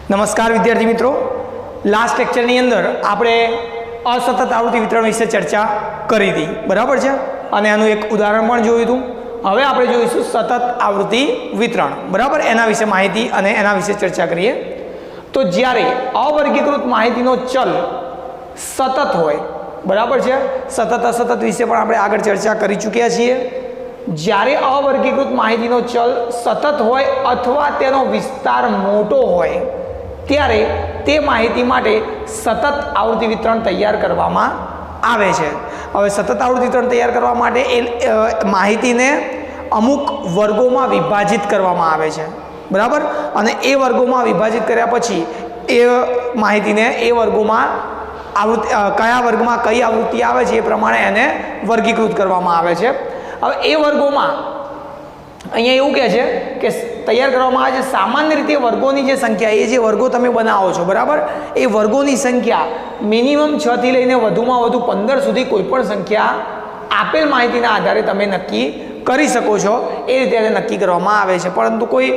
નમસ્કાર વિદ્યાર્થી મિત્રો, લાસ્ટ લેક્ચરની અંદર આપણે અસતત આવૃત્તિ વિતરણ વિશે ચર્ચા કરી હતી, બરાબર છે, અને આનું એક ઉદાહરણ પણ જોયું હતું. હવે આપણે જોઈશું સતત આવૃત્તિ વિતરણ, બરાબર, એના વિશે માહિતી અને એના વિશે ચર્ચા કરીએ. તો જ્યારે અવર્ગીકૃત માહિતીનો ચલ સતત હોય, બરાબર છે, સતત અસતત વિશે પણ આપણે આગળ ચર્ચા કરી ચૂક્યા છીએ. જ્યારે અવર્ગીકૃત માહિતીનો ચલ સતત હોય અથવા તેનો વિસ્તાર મોટો હોય ત્યારે તે માહિતી માટે સતત આવૃત્તિ વિતરણ તૈયાર કરવામાં આવે છે. હવે સતત આવૃત્તિ વિતરણ તૈયાર કરવા માટે એ માહિતીને અમુક વર્ગોમાં વિભાજિત કરવામાં આવે છે, બરાબર, અને એ વર્ગોમાં વિભાજિત કર્યા પછી એ માહિતીને એ વર્ગોમાં કયા વર્ગમાં કઈ આવૃત્તિ આવે છે એ પ્રમાણે એને વર્ગીકૃત કરવામાં આવે છે. હવે એ વર્ગોમાં અહીંયા એવું કહે છે કે તૈયાર કરવામાં આવે છે. સામાન્ય રીતે વર્ગોની જે સંખ્યા, એ જે વર્ગો તમે બનાવો છો, બરાબર, એ વર્ગોની સંખ્યા મિનિમમ 6 થી લઈને વધુમાં વધુ 15 સુધી કોઈ પણ સંખ્યા આપેલ માહિતીના આધારે તમે નક્કી કરી શકો છો. એ રીતે એને નક્કી કરવામાં આવે છે. પરંતુ કોઈ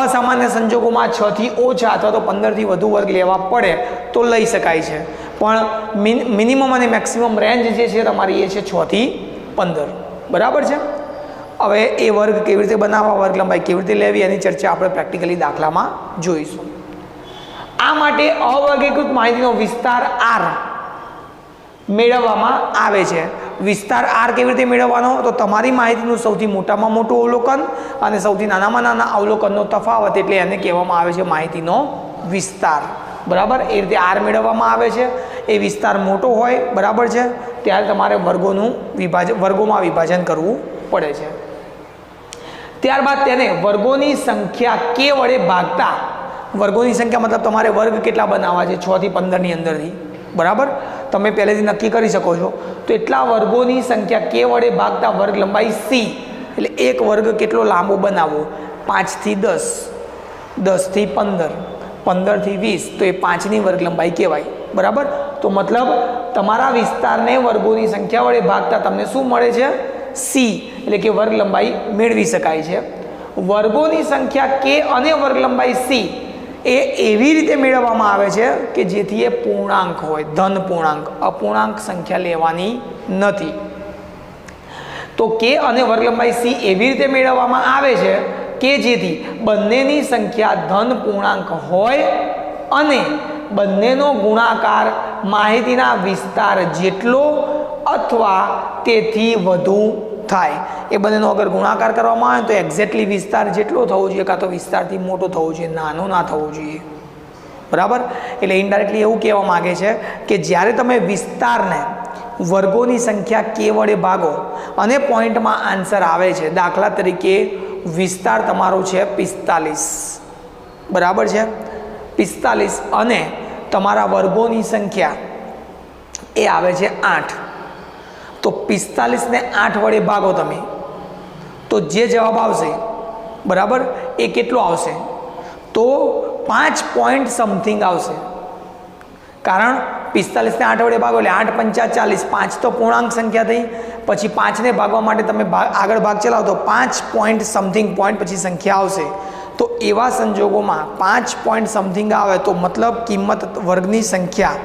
અસામાન્ય સંજોગોમાં 6 થી ઓછા અથવા તો 15 થી વધુ વર્ગ લેવા પડે તો લઈ શકાય છે, પણ મિનિમમ અને મેક્સિમમ રેન્જ જે છે તમારી એ છે 6 થી 15, બરાબર છે. હવે એ વર્ગ કેવી રીતે બનાવવા, વર્ગ લંબાઈ કેવી રીતે લેવી, એની ચર્ચા આપણે પ્રેક્ટિકલી દાખલામાં જોઈશું. આ માટે અવર્ગીકૃત માહિતીનો વિસ્તાર R મેળવવામાં આવે છે. વિસ્તાર R કેવી રીતે મેળવવાનો? તો તમારી માહિતીનું સૌથી મોટામાં મોટું અવલોકન અને સૌથી નાનામાં નાના અવલોકનનો તફાવત, એટલે એને કહેવામાં આવે છે માહિતીનો વિસ્તાર, બરાબર. એ રીતે R મેળવવામાં આવે છે. એ વિસ્તાર મોટો હોય, બરાબર છે, ત્યારે તમારે વર્ગોમાં વિભાજન કરવું પડે છે. ત્યારબાદ તેને વર્ગોની સંખ્યા k વડે ભાગતા, વર્ગોની સંખ્યા મતલબ તમારે વર્ગ કેટલા બનાવવા છે 6 થી 15 ની અંદરથી, બરાબર, તમે પહેલેથી નક્કી કરી શકો છો. તો એટલા વર્ગોની સંખ્યા k વડે ભાગતા વર્ગ લંબાઈ c, એટલે એક વર્ગ કેટલો લાંબો બનાવવો, 5 થી 10, 10 થી 15, 15 થી 20, તો એ 5ની વર્ગ લંબાઈ કહેવાય, બરાબર. તો મતલબ તમારા વિસ્તારને વર્ગોની સંખ્યા વડે ભાગતા તમને શું મળે છે? c, એટલે કે વર્ગ લંબાઈ મેળવી શકાય છે. વર્ગોની સંખ્યા k અને વર્ગ લંબાઈ c એ એવી રીતે મેળવવામાં આવે છે કે જેથી એ પૂર્ણાંક હોય, ધન પૂર્ણાંક, અપૂર્ણાંક સંખ્યા લેવાની નથી. તો k અને વર્ગ લંબાઈ c એવી રીતે મેળવવામાં આવે છે કે જેથી બંનેની સંખ્યા ધન પૂર્ણાંક હોય અને બંનેનો ગુણાકાર માહિતીના વિસ્તાર જેટલો અથવા તેથી વધુ થાય. એ બંનેનો અગર ગુણાકાર કરવામાં આવે તો એક્ઝેક્ટલી વિસ્તાર જેટલો થવો જોઈએ, કાં તો વિસ્તારથી મોટો થવો જોઈએ, નાનો ના થવો જોઈએ, બરાબર. એટલે ઇનડાયરેક્ટલી એવું કહેવા માગે છે કે જ્યારે તમે વિસ્તારને વર્ગોની સંખ્યા k વડે ભાગો અને પોઈન્ટમાં આન્સર આવે છે, દાખલા તરીકે વિસ્તાર તમારો છે 45, બરાબર છે, 45, અને તમારા વર્ગોની સંખ્યા એ આવે છે 8, તો 45 ને 8 વડે ભાગો તમે, તો જે જવાબ આવશે, બરાબર, એ કેટલો આવશે? તો 5 પોઈન્ટ સમથિંગ આવશે. કારણ 45 ને 8 વડે ભાગો એટલે 8 પંચા 40, 5 તો પૂર્ણાંક સંખ્યા થઈ, પછી 5ને ભાગવા માટે તમે આગળ ભાગ ચલાવો તો 5 પોઈન્ટ સમથિંગ પોઈન્ટ પછી સંખ્યા આવશે. તો એવા સંજોગોમાં 5 પોઈન્ટ સમથિંગ આવે તો મતલબ કિંમત વર્ગની સંખ્યા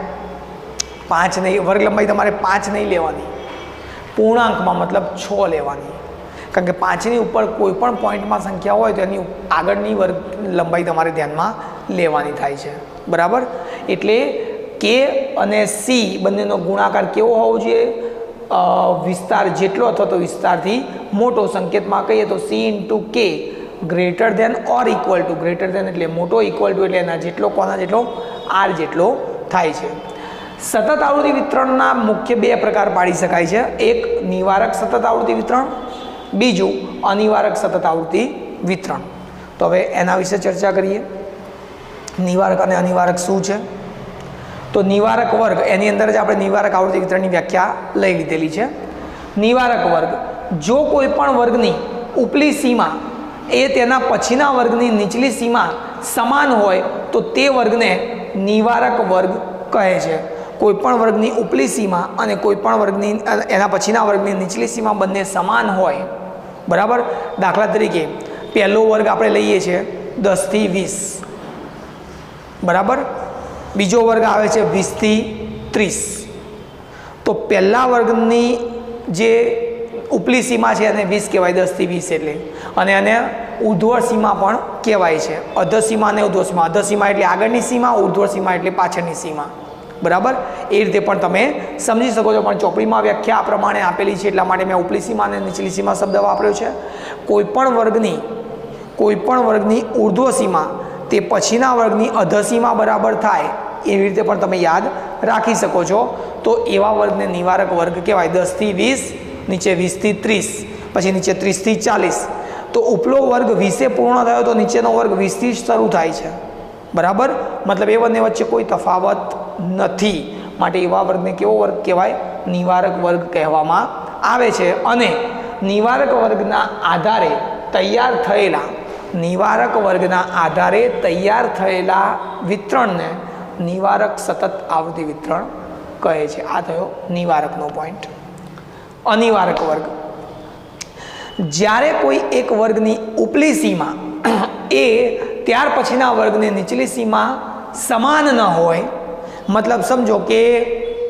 5 નહીં, વર્ગ લંબાઈ તમારે 5 નહીં લેવાની, પૂર્ણાંકમાં મતલબ 6 લેવાની. કારણ કે 5ની ઉપર કોઈ પણ પોઈન્ટમાં સંખ્યા હોય તો એની આગળની વર્ગ લંબાઈ તમારે ધ્યાનમાં લેવાની થાય છે, બરાબર. એટલે k અને c બંનેનો ગુણાકાર કેવો હોવો જોઈએ? વિસ્તાર જેટલો અથવા તો વિસ્તારથી મોટો. સંકેતમાં કહીએ તો c × k greater than or equal to, greater than એટલે મોટો, ઇક્વલ ટુ એટલે એના જેટલો, કોના જેટલો? r જેટલો થાય છે. સતત આવૃત્તિ વિતરણના મુખ્ય 2 પ્રકાર પાડી શકાય છે. એક નિવારક સતત આવૃત્તિ વિતરણ, બીજું અનિવારક સતત આવૃત્તિ વિતરણ. તો હવે એના વિશે ચર્ચા કરીએ. નિવારક અને અનિવારક શું છે? તો નિવારક વર્ગ, એની અંદર જ આપણે નિવારક આવૃત્તિ વિતરણની વ્યાખ્યા લઈ લીધેલી છે. નિવારક વર્ગ, જો કોઈ પણ વર્ગની ઉપલી સીમા એ તેના પછીના વર્ગની નીચલી સીમા સમાન હોય તો તે વર્ગને નિવારક વર્ગ કહે છે. કોઈ પણ વર્ગની ઉપલી સીમા અને કોઈ પણ વર્ગની એના પછીના વર્ગની નીચલી સીમા બંને સમાન હોય, બરાબર. દાખલા તરીકે પહેલો વર્ગ આપણે લઈએ છીએ 10 થી 20, બરાબર. બીજો વર્ગ આવે છે 20 થી 30. તો પહેલા વર્ગની જે ઉપલી સીમા છે એને 20 કહેવાય, 10 થી 20 એટલે, અને એને ઉર્ધ્વ સીમા પણ કહેવાય છે. અધ્ધ સીમા અને ઉર્ધ્વ સીમા. અધ્ધ સીમા એટલે આગળની સીમા, ઉર્ધ્વ સીમા એટલે પાછળની સીમા. બરાબર. એ રીતે પણ તમે સમજી શકો છો, પણ ચોપડીમાં વ્યાખ્યા આ પ્રમાણે આપેલી છે એટલા માટે મેં ઉપલી સીમા અને નીચલી સીમા શબ્દ વાપર્યો છે. કોઈપણ વર્ગની ઉર્ધ્વ સીમા તે પછીના વર્ગની અધ્ધ સીમા બરાબર થાય એવી રીતે પણ તમે યાદ રાખી શકો છો. તો એવા વર્ગને નિવારક વર્ગ કહેવાય. 10 થી 20, નીચે 20 થી 30, પછી નીચે 30 થી 40. તો ઉપલો વર્ગ 20 પૂર્ણ થયો તો નીચેનો વર્ગ 20 થી શરૂ થાય છે. બરાબર. મતલબ એ બંને વચ્ચે કોઈ તફાવત નથી. માટે એવા વર્ગને કેવો વર્ગ કહેવાય? નિવારક વર્ગ કહેવામાં આવે છે. અને નિવારક વર્ગના આધારે તૈયાર થયેલા વિતરણને નિવારક સતત આવૃત્તિ વિતરણ કહે છે. આ થયો નિવારકનો પોઈન્ટ. અનિવારક વર્ગ. જ્યારે કોઈ એક વર્ગની ઉપલી સીમા એ ત્યાર પછીના વર્ગની નીચલી સીમા સમાન ન હોય, મતલબ સમજો કે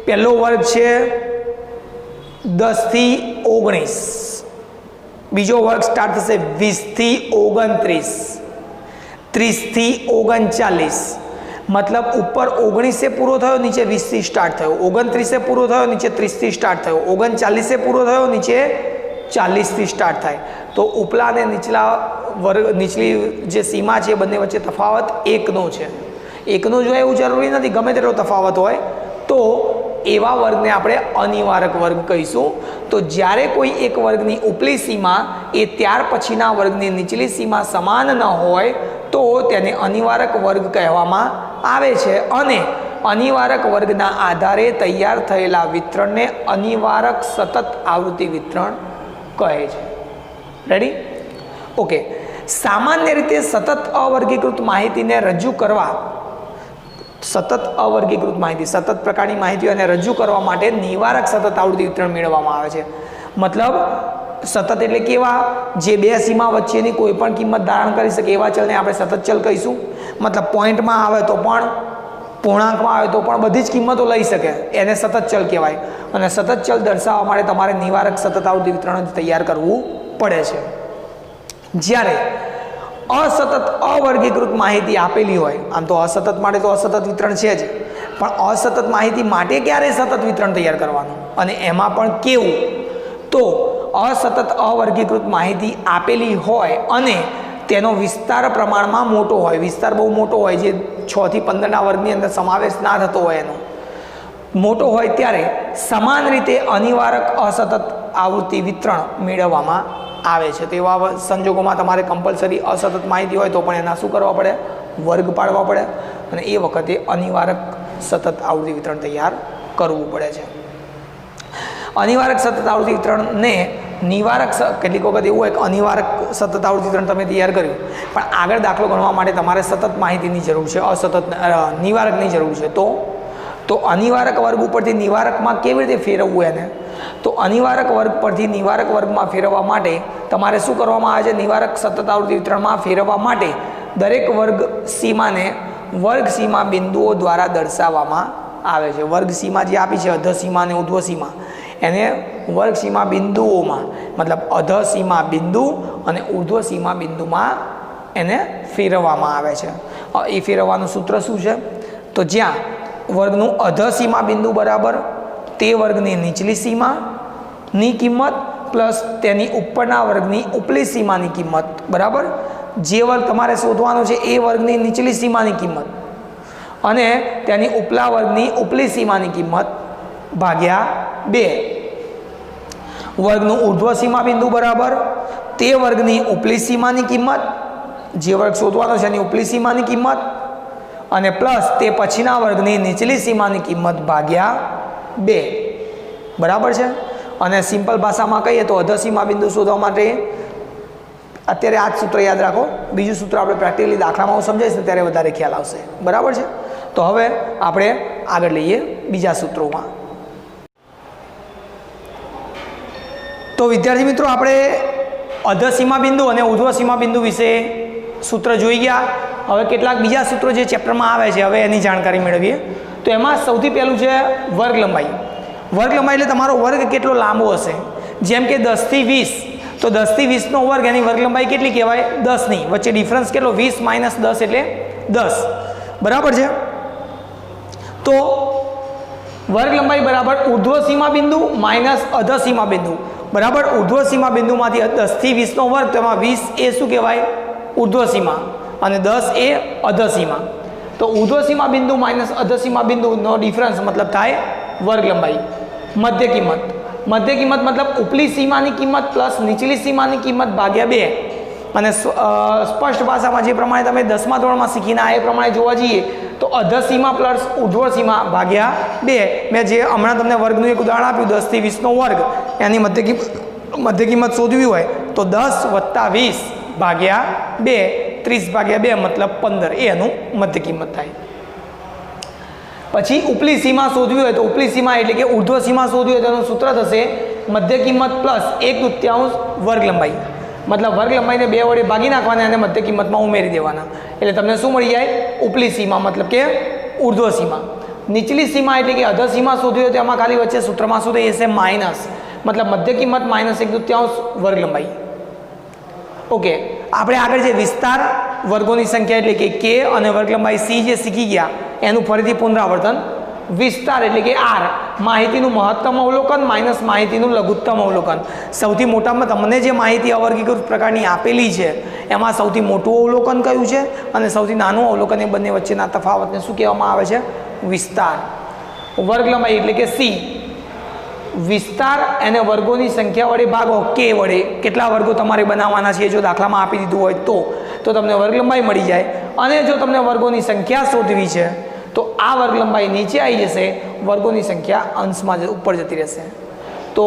પહેલો વર્ગ છે 10 થી 19, બીજો વર્ગ સ્ટાર્ટ થશે 20 થી 29, 30 થી 39. મતલબ ઉપર 19 પૂરો થયો, નીચે 20 થી સ્ટાર્ટ થયો, 29 પૂરો થયો, નીચે 30 થી સ્ટાર્ટ થયો, 39 પૂરો થયો, નીચે 40 થી સ્ટાર્ટ થાય. તો ઉપલા અને નીચલા વર્ગ, નીચલી જે સીમા છે બંને વચ્ચે તફાવત એકનો છે. એકનો જોઈએ એવું જરૂરી નથી, ગમે તેટલો તફાવત હોય તો એવા વર્ગને આપણે અનિવારક વર્ગ કહીશું. તો જ્યારે કોઈ એક વર્ગની ઉપલી સીમા એ ત્યાર પછીના વર્ગની નીચલી સીમા સમાન ન હોય તો તેને અનિવારક વર્ગ કહેવામાં આવે છે. અને અનિવારક વર્ગના આધારે તૈયાર થયેલા વિતરણને અનિવારક સતત આવૃત્તિ વિતરણ કહે છે. રેડી? ઓકે. સામાન્ય રીતે સતત અવર્ગીકૃત માહિતીને રજૂ કરવા, સતત પ્રકારની માહિતીઓને રજૂ કરવા માટે નિવારક સતત આવૃત્તિ વિતરણ મેળવવામાં આવે છે. મતલબ સતત એટલે કેવા? જે બે સીમા વચ્ચેની કોઈ પણ કિંમત ધારણ કરી શકે એવા ચલને આપણે સતત ચલ કહીશું. મતલબ પોઈન્ટમાં આવે તો પણ, પૂર્ણાંકમાં આવે તો પણ બધી જ કિંમતો લઈ શકે, એને સતત ચલ કહેવાય. અને સતત ચલ દર્શાવવા માટે તમારે નિવારક સતત આવૃત્તિ વિતરણ તૈયાર કરવું પડે છે. જ્યારે અસતત અવર્ગીકૃત માહિતી આપેલી હોય, આમ તો અસતત માટે તો અસતત વિતરણ છે જ, પણ અસતત માહિતી માટે ક્યારે સતત વિતરણ તૈયાર કરવાનું અને એમાં પણ કેવું? તો અસતત અવર્ગીકૃત માહિતી આપેલી હોય અને તેનો વિસ્તાર પ્રમાણમાં મોટો હોય, વિસ્તાર બહુ મોટો હોય, જે 6 થી 15ના વર્ગની અંદર સમાવેશ ના થતો હોય, એનો મોટો હોય, ત્યારે સમાન રીતે અનિવારક અસતત આવૃત્તિ વિતરણ મેળવવામાં આવે છે. તો એવા સંજોગોમાં તમારે કમ્પલસરી અસતત માહિતી હોય તો પણ એના શું કરવા પડે? વર્ગ પાડવા પડે. અને એ વખતે અનિવારક સતત આવૃત્તિ વિતરણ તૈયાર કરવું પડે છે. અનિવારક સતત આવૃત્તિ વિતરણને નિવારક, કેટલીક વખત એવું હોય કે અનિવારક સતત આવૃત્તિ વિતરણ તમે તૈયાર કર્યું, પણ આગળ દાખલો ગણવા માટે તમારે સતત માહિતીની જરૂર છે, નિવારકની જરૂર છે. તો અનિવારક વર્ગ ઉપરથી નિવારકમાં કેવી રીતે ફેરવવું એને? તો અનિવારક વર્ગ પરથી નિવારક વર્ગમાં ફેરવવા માટે તમારે શું કરવામાં આવે છે? નિવારક સતત આવૃત્તિ વિતરણમાં ફેરવવા માટે દરેક વર્ગ સીમાને વર્ગ સીમા બિંદુઓ દ્વારા દર્શાવવામાં આવે છે. વર્ગ સીમા જે આપી છે, અધઃ સીમા અને ઉર્ધ્વ સીમા, એને વર્ગ સીમા બિંદુઓમાં, મતલબ અધઃ સીમા બિંદુ અને ઉર્ધ્વ સીમા બિંદુમાં એને ફેરવવામાં આવે છે. એ ફેરવવાનું સૂત્ર શું છે? તો જ્યાં વર્ગનું અધઃ સીમા બિંદુ બરાબર તે વર્ગની નીચલી સીમાની કિંમત પ્લસ તેની ઉપરના વર્ગની ઉપલી સીમાની કિંમત બરાબર, જે વર્ગ તમારે શોધવાનો છે એ વર્ગની નીચલી સીમાની કિંમત અને તેની ઉપલા વર્ગની ઉપલી સીમાની કિંમત ભાગ્યા 2. વર્ગનું ઉર્ધ્વ સીમા બિંદુ બરાબર તે વર્ગની ઉપલી સીમાની કિંમત, જે વર્ગ શોધવાનો છે એની ઉપલી સીમાની કિંમત, અને પ્લસ તે પછીના વર્ગની નીચલી સીમાની કિંમત ભાગ્યા 2. બરાબર છે? અને સિમ્પલ ભાષામાં કહીએ તો અધઃ સીમા બિંદુ શોધવા માટે અત્યારે આ જ સૂત્ર યાદ રાખો. બીજું સૂત્ર આપણે પ્રેક્ટિકલી દાખલામાં હું સમજાવીશ ને ત્યારે વધારે ખ્યાલ આવશે. બરાબર છે? તો હવે આપણે આગળ લઈએ બીજા સૂત્રોમાં. તો વિદ્યાર્થી મિત્રો, આપણે અધઃ સીમા બિંદુ અને ઉર્ધ્વ સીમા બિંદુ વિશે સૂત્ર જોઈ ગયા. હવે કેટલાક બીજા સૂત્રો જે ચેપ્ટરમાં આવે છે હવે એની જાણકારી મેળવીએ. તો એમાં સૌથી પહેલું છે વર્ગ લંબાઈ. વર્ગ લંબાઈ એટલે તમારો વર્ગ કેટલો લાંબો હશે. જેમ કે 10 થી 20, તો 10 થી 20નો વર્ગ એની વર્ગ લંબાઈ કેટલી કહેવાય? 10ની વચ્ચે ડિફરન્સ કેટલો? 20 માઇનસ 10 એટલે 10. બરાબર છે. તો વર્ગ લંબાઈ બરાબર ઉર્ધ્વ સીમા બિંદુ માઇનસ અધ સીમા બિંદુ. બરાબર, ઉર્ધ્વ સીમા બિંદુમાંથી 10 થી 20નો વર્ગ, તો એમાં 20 એ શું કહેવાય? ઉર્ધ્વ સીમા, અને 10 એ અધ સીમા. તો ઉર્ધ્વ સીમા બિંદુ માઇનસ અધ સીમા બિંદુનો ડિફરન્સ મતલબ થાય વર્ગ લંબાઈ. મધ્ય કિંમત. મધ્ય કિંમત મતલબ ઉપલી સીમાની કિંમત પ્લસ નીચલી સીમાની કિંમત ભાગ્યા 2. અને સ્પષ્ટ ભાષામાં જે પ્રમાણે તમે 10મા ધોરણમાં શીખીને આ એ પ્રમાણે જોવા જઈએ તો અધ સીમા પ્લસ ઉર્ધ્વ સીમા ભાગ્યા 2. મેં જે હમણાં તમને વર્ગનું એક ઉદાહરણ આપ્યું 10 થી 20નો વર્ગ, એની મધ્ય કિંમત શોધવી હોય તો 10 વત્તા 20 ભાગ્યા 2, 30 ભાગ્યા 2 મતલબ 15, એ એનું મધ્ય કિંમત થાય. પછી ઉપલી સીમા શોધવી હોય તો ઉપલી સીમા એટલે કે ઉર્ધ્વ સીમા શોધવી હોય તો એનું સૂત્ર થશે મધ્ય કિંમત પ્લસ 1/2 વર્ગ લંબાઈ. મતલબ વર્ગ લંબાઈને 2 વડે ભાગી નાખવાના અને મધ્ય કિંમતમાં ઉમેરી દેવાના, એટલે તમને શું મળી જાય? ઉપલી સીમા મતલબ કે ઉર્ધ્વ સીમા. નીચલી સીમા એટલે કે અધ સીમા શોધવી હોય તો એમાં ખાલી વચ્ચે સૂત્રમાં શું થઈ જશે? માઇનસ, મતલબ મધ્ય કિંમત માઇનસ 1/2 વર્ગ લંબાઈ. ઓકે, આપણે આગળ જે વિસ્તાર વર્ગોની સંખ્યા એટલે કે કે અને વર્ગ લંબાઈ સી જે શીખી ગયા એનું ફરીથી પુનરાવર્તન. વિસ્તાર એટલે કે આર, માહિતીનું મહત્તમ અવલોકન માઇનસ માહિતીનું લઘુત્તમ અવલોકન. સૌથી મોટામાં તમને જે માહિતી અવર્ગીકૃત પ્રકારની આપેલી છે એમાં સૌથી મોટું અવલોકન કયું છે અને સૌથી નાનું અવલોકન, એ બંને વચ્ચેના તફાવતને શું કહેવામાં આવે છે? વિસ્તાર. વર્ગ લંબાઈ એટલે કે સી. વિસ્તાર એને વર્ગોની સંખ્યા વડે ભાગો કે વડે. કેટલા વર્ગો તમારે બનાવવાના છે જો દાખલામાં આપી દીધું હોય તો તમને વર્ગ લંબાઈ મળી જાય. અને જો તમને વર્ગોની સંખ્યા શોધવી છે તો આ વર્ગ લંબાઈ નીચે આવી જશે, વર્ગોની સંખ્યા અંશમાં ઉપર જતી રહેશે. તો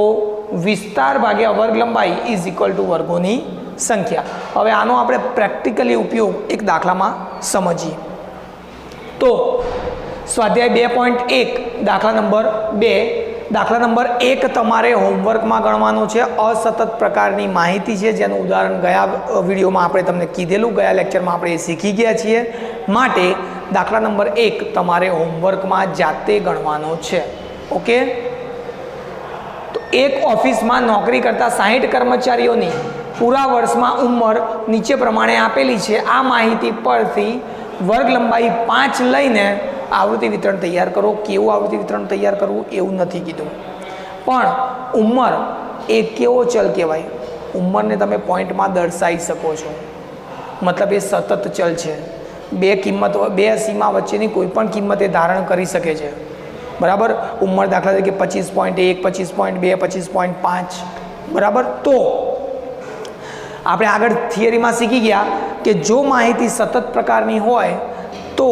વિસ્તાર ભાગ્યા વર્ગ લંબાઈ ઇઝ ઇક્વલ ટુ વર્ગોની સંખ્યા. હવે આનો આપણે પ્રેક્ટિકલી ઉપયોગ એક દાખલામાં સમજીએ. તો સ્વાધ્યાય 2.1 દાખલા નંબર 2. દાખલા નંબર 1 તમારે હોમવર્કમાં ગણવાનો છે. અસતત પ્રકારની માહિતી છે જેનું ઉદાહરણ ગયા વિડીયોમાં આપણે તમને કીધેલું, ગયા લેક્ચરમાં આપણે એ શીખી ગયા છીએ. માટે દાખલા નંબર 1 તમારે હોમવર્કમાં જાતે ગણવાનો છે. ઓકે, તો એક ઓફિસમાં નોકરી કરતા 60 કર્મચારીઓની પૂરા વર્ષમાં ઉંમર નીચે પ્રમાણે આપેલી છે. આ માહિતી પરથી વર્ગ લંબાઈ 5 લઈને આવૃત્તિ વિતરણ તૈયાર કરો. કેવું આવૃત્તિ વિતરણ તૈયાર કરવું એવું નથી કીધું, પણ ઉંમર એ કેવો ચલ કહેવાય? ઉંમરને તમે પોઈન્ટમાં દર્શાવી શકો છો, મતલબ એ સતત ચલ છે. બે સીમા વચ્ચેની કોઈ પણ કિંમત એ ધારણ કરી શકે છે. બરાબર, ઉંમર દાખલા તરીકે 25.1, 25.2, 25.5. બરાબર, તો આપણે આગળ થિયરીમાં શીખી ગયા કે જો માહિતી સતત પ્રકારની હોય તો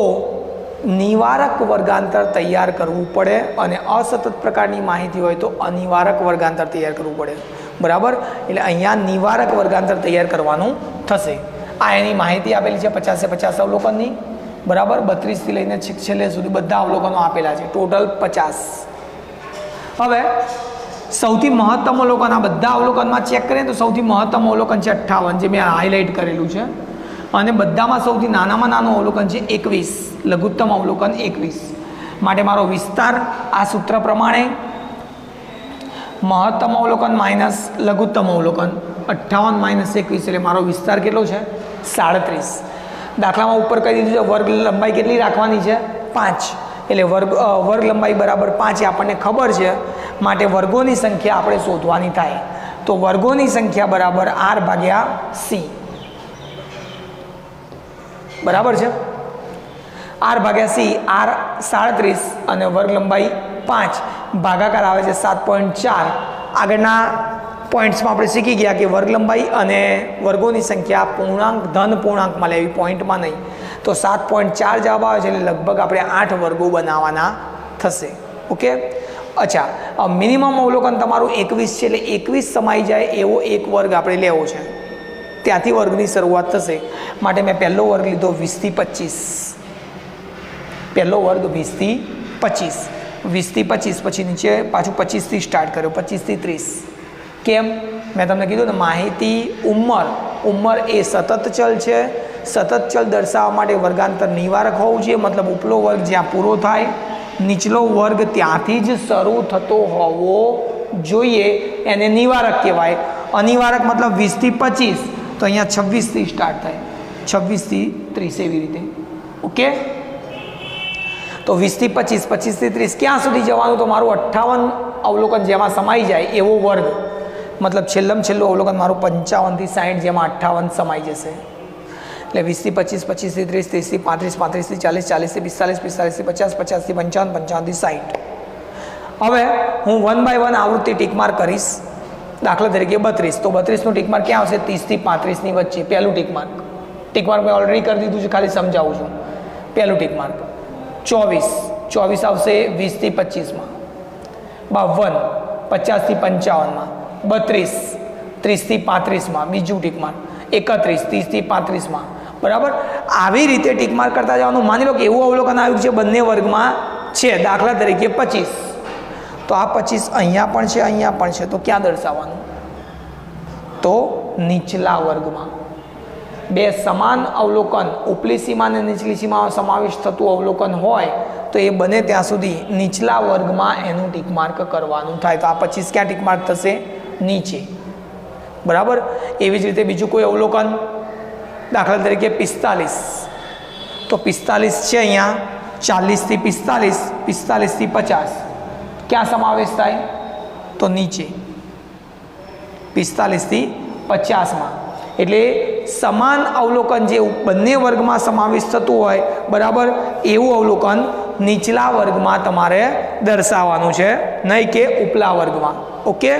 નિવારક વર્ગાંતર તૈયાર કરવું પડે, અને અસતત પ્રકારની માહિતી હોય તો અનિવારક વર્ગાંતર તૈયાર કરવું પડે. બરાબર, એટલે અહીંયા નિવારક વર્ગાંતર તૈયાર કરવાનું થશે. આ એની માહિતી આપેલી છે 50-50 અવલોકનની. બરાબર, 32 થી લઈને છેલ્લે સુધી બધા અવલોકનો આપેલા છે, ટોટલ 50. હવે સૌથી મહત્તમ અવલોકન, આ બધા અવલોકનમાં ચેક કરીએ તો સૌથી મહત્તમ અવલોકન છે 58, જે મેં હાઇલાઇટ કરેલું છે. અને બધામાં સૌથી નાનામાં નાનું અવલોકન છે 21, લઘુત્તમ અવલોકન 21. માટે મારો વિસ્તાર આ સૂત્ર પ્રમાણે મહત્તમ અવલોકન માઇનસ લઘુત્તમ અવલોકન 58 માઇનસ 21, એટલે મારો વિસ્તાર કેટલો છે? 37. દાખલામાં ઉપર કહી દીધું છે વર્ગ લંબાઈ કેટલી રાખવાની છે? 5. એટલે વર્ગ લંબાઈ બરાબર 5 એ આપણને ખબર છે. માટે વર્ગોની સંખ્યા આપણે શોધવાની થાય. તો વર્ગોની સંખ્યા બરાબર R ભાગ્યા C. બરાબર છે, R ભાગ્યા C. R 37 અને વર્ગ લંબાઈ 5, ભાગાકાર આવે છે 7.4. આગળના પોઈન્ટ્સમાં આપણે શીખી ગયા કે વર્ગ લંબાઈ અને વર્ગોની સંખ્યા પૂર્ણાંક ધન પૂર્ણાંકમાં લેવી, પોઈન્ટમાં નહીં. તો 7.4 જવાબ આવે છે, એટલે લગભગ આપણે 8 વર્ગો બનાવવાના થશે. ઓકે, અચ્છા, મિનિમમ અવલોકન તમારું 21 છે, એટલે 21 સમાઈ જાય એવો એક વર્ગ આપણે લેવો છે. ત્યાંથી વર્ગની શરૂઆત થશે. માટે મેં પહેલો વર્ગ લીધો 20 થી 25. પહેલો વર્ગ 20 થી 25. 20 થી 25 પછી નીચે પાછું 25 થી સ્ટાર્ટ કર્યો, 25 થી 30. કેમ? મેં તમને કીધું ને, માહિતી ઉંમર એ સતત ચલ છે, સતત ચલ દર્શાવવા માટે વર્ગાંતર નિવારક હોવું જોઈએ, મતલબ ઉપલો વર્ગ જ્યાં પૂરો થાય નીચલો વર્ગ ત્યાંથી જ શરૂ થતો હોવો જોઈએ, એને નિવારક કહેવાય. અનિવારક મતલબ 20 થી 25, તો અહીંયા 26 થી સ્ટાર્ટ થાય, 26 થી 30 એવી રીતે. ઓકે, તો 20 થી 25, 25 થી 30 ક્યાં સુધી જવાનું? તો મારું 58 અવલોકન જેમાં સમાઈ જાય એવો વર્ગ, મતલબ છેલ્લું અવલોકન મારું 55 થી 60 જેમાં 58 સમાઈ જશે. એટલે 20 થી 25, 25 થી 30, 30 થી 35, 35 થી 40, 40 થી 45, 45 થી 50, 50 થી 55, 55 થી 60. હવે હું 1 બાય 1 આવૃત્તિ ટીક માર્ક કરીશ. દાખલા તરીકે 32, તો 32નું ટીક માર્ક ક્યાં આવશે? 30 થી 35 ની વચ્ચે પહેલું ટીક માર્ક. ટીક માર્ક મેં ઓલરેડી કરી દીધું છે, ખાલી સમજાવું છું. પહેલું ટીક માર્ક. 24 આવશે 20 થી 25માં. 52 50 થી 55માં. 32 30 થી 35માં બીજું ટીક માર્ક. 31 30 થી 35માં. બરાબર, આવી રીતે ટીક માર્ક કરતા જવાનું. માની લો કે એવું અવલોકન આવ્યું છે બંને વર્ગમાં છે, દાખલા તરીકે 25, તો આ 25 અહીંયા પણ છે, અહીંયા પણ છે, તો ક્યાં દર્શાવવાનું? તો નીચલા વર્ગમાં. બે સમાન અવલોકન, ઉપલી સીમા અને નીચલી સીમામાં સમાવેશ થતું અવલોકન હોય તો એ બને ત્યાં સુધી નીચલા વર્ગમાં એનું ટીક માર્ક કરવાનું થાય. તો આ 25 ક્યાં ટીક માર્ક થશે? નીચે. બરાબર, એવી જ રીતે બીજું કોઈ અવલોકન, દાખલા તરીકે 45, તો 45 છે અહીંયા, 40 થી 45, 45 થી 50 ક્યાં સમાવેશ થાય? તો નીચે, 45 થી 50માં. એટલે સમાન અવલોકન જે બંને વર્ગમાં સમાવેશ થતું હોય, બરાબર, એવું અવલોકન નીચલા વર્ગમાં તમારે દર્શાવવાનું છે, નહીં કે ઉપલા વર્ગમાં. ઓકે,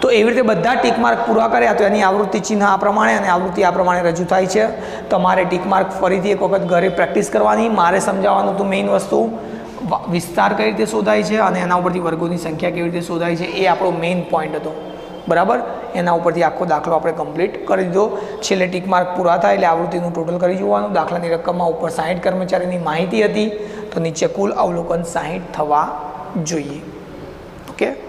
તો એવી રીતે બધા ટીક માર્ક પૂરા કર્યા તો એની આવૃત્તિ ચિહ્ન આ પ્રમાણે અને આવૃત્તિ આ પ્રમાણે રજૂ થાય છે. તમારે ટીક માર્ક ફરીથી એક વખત ઘરે પ્રેક્ટિસ કરવાની. મારે સમજાવવાનું હતું મેઇન વસ્તુ, વિસ્તાર કઈ રીતે શોધાય છે અને એના ઉપરથી વર્ગોની સંખ્યા કેવી રીતે શોધાય છે, એ આપણો મેઇન પોઈન્ટ હતો. બરાબર, એના ઉપરથી આખો દાખલો આપણે કમ્પ્લીટ કરી દીધો. છેલ્લે ટીક માર્ક પૂરા થાય એટલે આવૃત્તિનું ટોટલ કરી જોવાનું. દાખલાની રકમમાં ઉપર 60 કર્મચારીની માહિતી હતી, તો નીચે કુલ અવલોકન 60 થવા જોઈએ. ઓકે.